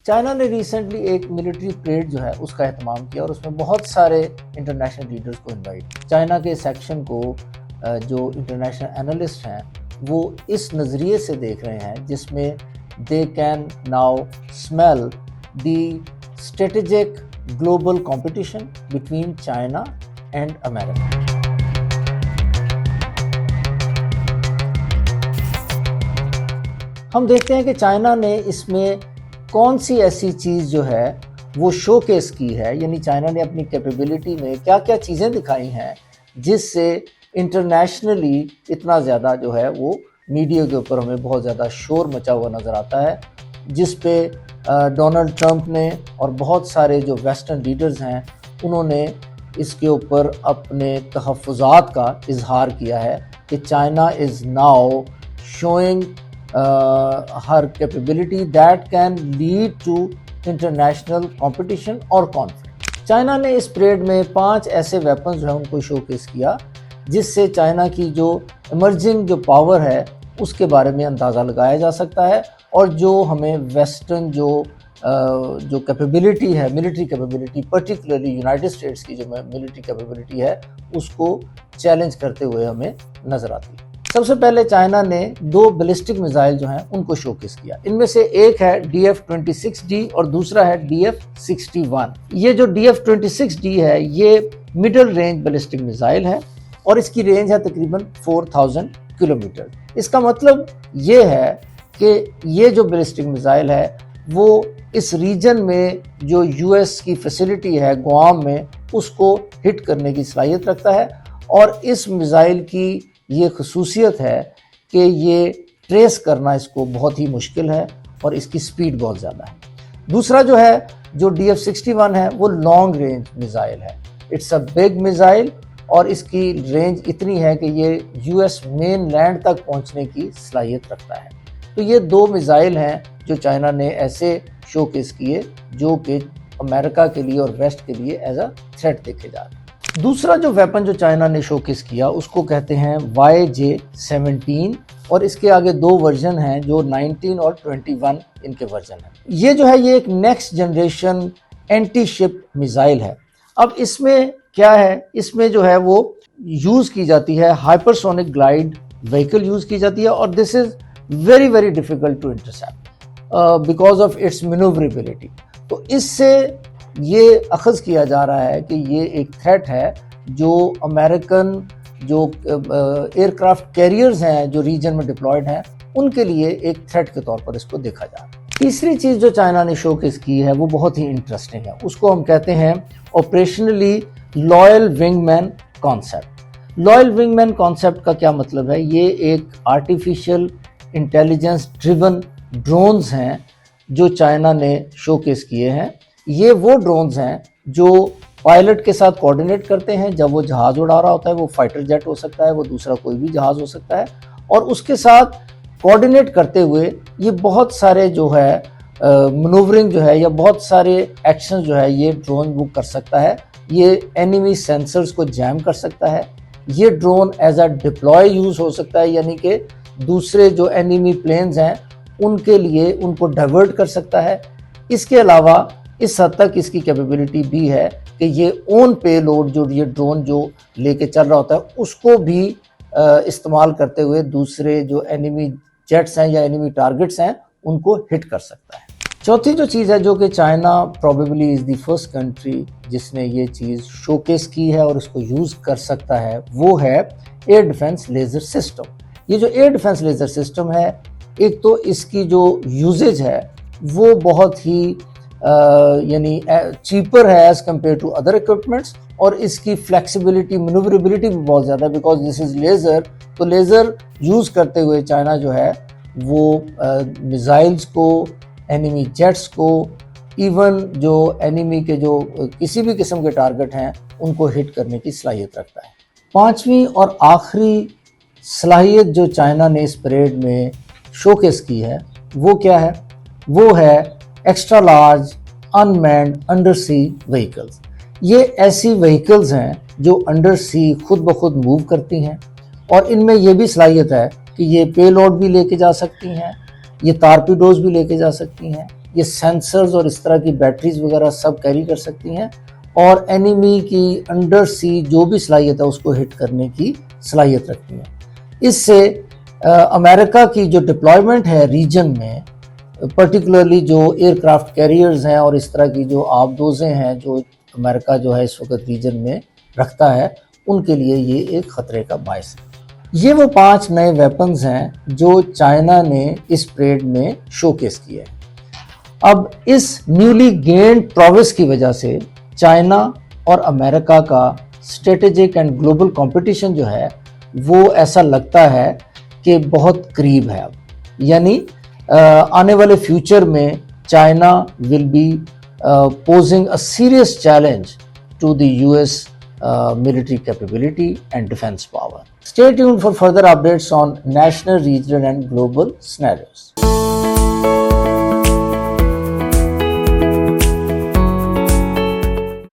China ने recently एक military parade जो है उसका एहतमाम किया और उसमें बहुत सारे इंटरनेशनल लीडर्स को इनवाइट। चाइना के सेक्शन को जो इंटरनेशनल एनालिस्ट हैं वो इस नज़रिए से देख रहे हैं जिसमें they can now smell the strategic global competition between China and America. हम देखते हैं कि चाइना ने इसमें कौन सी ऐसी चीज़ जो है वो शोकेस की है, यानी चाइना ने अपनी कैपेबिलिटी में क्या क्या चीज़ें दिखाई हैं जिससे इंटरनेशनली इतना ज़्यादा जो है वो मीडिया के ऊपर हमें बहुत ज़्यादा शोर मचा हुआ नज़र आता है, जिस पे डोनाल्ड ट्रंप ने और बहुत सारे जो वेस्टर्न लीडर्स हैं उन्होंने इसके ऊपर अपने तहफ़्फ़ुज़ात का इजहार किया है कि China is now showing her capability that can lead to international competition और conflict। चाइना ने इस परेड में 5 ऐसे वेपन्स जो है उनको शोकेस किया जिससे चाइना की जो इमर्जिंग जो पावर है उसके बारे में अंदाज़ा लगाया जा सकता है और जो हमें वेस्टर्न जो कैपेबिलिटी है, military capability, particularly United states की जो मिलिट्री कैपेबिलिटी है उसको चैलेंज करते हुए हमें नज़र आती है। सबसे पहले चाइना ने 2 बैलिस्टिक मिसाइल जो हैं उनको शोकेस किया। इनमें से एक है DF-26D और दूसरा है DF-61। ये जो DF-26D है ये मिडिल रेंज बैलिस्टिक मिसाइल है और इसकी रेंज है तकरीबन 4000 किलोमीटर। इसका मतलब ये है कि ये जो बैलिस्टिक मिसाइल है वो इस रीजन में जो US की फैसिलिटी है गुआम में उसको हिट करने की सलाहियत रखता है और इस मिसाइल की ये खसूसियत है कि ये ट्रेस करना इसको बहुत ही मुश्किल है और इसकी स्पीड बहुत ज़्यादा है। दूसरा जो है जो DF-61 है वो लॉन्ग रेंज मिसाइल है। इट्स अ बिग मिसाइल और इसकी रेंज इतनी है कि ये US मेन लैंड तक पहुंचने की सलाहियत रखता है। तो ये 2 मिसाइल हैं जो चाइना ने ऐसे शोकेस किए जो कि अमेरिका के लिए और वेस्ट के लिए एज अ थ्रेट देखे जा रहे हैं। दूसरा जो वेपन जो चाइना ने शोकेस किया उसको कहते हैं YJ-17 और इसके आगे 2 वर्जन हैं जो 19 और 21 इनके वर्जन हैं। ये जो है ये एक next generation anti ship missile है। अब इसमें क्या है, इसमें जो है वो यूज़ की जाती है हाइपरसोनिक ग्लाइड व्हीकल यूज़ की जाती है और this is very very difficult to intercept because of its manoeuvrability. तो इससे ये अखज़ किया जा रहा है कि ये एक थ्रेट है जो अमेरिकन जो एयरक्राफ्ट कैरियर्स हैं जो रीजन में डिप्लॉयड हैं उनके लिए एक थ्रेट के तौर पर इसको देखा जा रहा है। तीसरी चीज़ जो चाइना ने शोकेस की है वो बहुत ही इंटरेस्टिंग है, उसको हम कहते हैं operationally loyal wingman concept. Loyal wingman concept का क्या मतलब है? ये एक आर्टिफिशियल इंटेलिजेंस ड्रिवन ड्रोन्स हैं जो चाइना ने शोकेस किए हैं। ये वो ड्रोन्स हैं जो पायलट के साथ कोऑर्डिनेट करते हैं जब वो जहाज़ उड़ा रहा होता है, वो फाइटर जेट हो सकता है, वो दूसरा कोई भी जहाज़ हो सकता है, और उसके साथ कोऑर्डिनेट करते हुए ये बहुत सारे जो है मनूवरिंग जो है या बहुत सारे एक्शन जो है ये ड्रोन वो कर सकता है। ये एनिमी सेंसर्स को जैम कर सकता है। ये drone as a deploy use हो सकता है, यानी कि दूसरे जो एनिमी प्लेन्स हैं उनके लिए उनको डाइवर्ट कर सकता है। इसके अलावा इस हद तक इसकी कैपेबिलिटी भी है कि ये ओन पे लोड जो ये ड्रोन जो लेके चल रहा होता है उसको भी इस्तेमाल करते हुए दूसरे जो एनिमी जेट्स हैं या एनिमी टारगेट्स हैं उनको हिट कर सकता है। चौथी जो चीज़ है जो कि China probably is the first country जिसने ये चीज़ शोकेस की है और इसको यूज़ कर सकता है वो है एयर डिफेंस लेज़र सिस्टम। ये जो एयर डिफेंस लेज़र सिस्टम है, एक तो इसकी जो यूजेज है वो बहुत ही यानी चीपर है as compared to other equipments और इसकी फ्लेक्सिबिलिटी मनूवरेबिलिटी भी बहुत ज़्यादा है बिकॉज दिस इज़ लेज़र। तो लेज़र यूज़ करते हुए चाइना जो है वो मिसाइल्स को, एनिमी जेट्स को, इवन जो एनिमी के जो किसी भी किस्म के टारगेट हैं उनको हिट करने की सलाहियत रखता है। 5वीं और आखिरी सलाहियत जो चाइना ने इस परेड में शोकेस की है वो क्या है? वो है एक्स्ट्रा लार्ज अनमैन्ड अंडर सी व्हीकल्स। ये ऐसी व्हीकल्स हैं जो अंडर सी खुद ब खुद मूव करती हैं और इनमें यह भी सलाहियत है कि ये पेलोड भी लेके जा सकती हैं, ये टारपीडोज भी लेके जा सकती हैं, ये सेंसर्स और इस तरह की बैटरीज वगैरह सब कैरी कर सकती हैं और एनिमी की अंडर सी जो भी सलाहियत है उसको हिट करने की सलाहियत रखती हैं। इससे अमेरिका की जो डिप्लॉयमेंट है रीजन में, पर्टिकुलरली जो एयरक्राफ्ट कैरियर्स हैं और इस तरह की जो आबदोज़ें हैं जो अमेरिका जो है इस वक्त रीजन में रखता है, उनके लिए ये एक ख़तरे का बायस है। ये वो 5 नए वेपन्स हैं जो चाइना ने इस परेड में शोकेस किए हैं। अब इस न्यूली गेन्ड प्रोविस की वजह से चाइना और अमेरिका का स्ट्रेटेजिक एंड ग्लोबल कंपटीशन जो है वो ऐसा लगता है कि बहुत करीब है अब, यानी आने वाले फ्यूचर में China will be posing a serious challenge to the US military capability and defense power. Stay tuned for further updates on national, regional and global scenarios.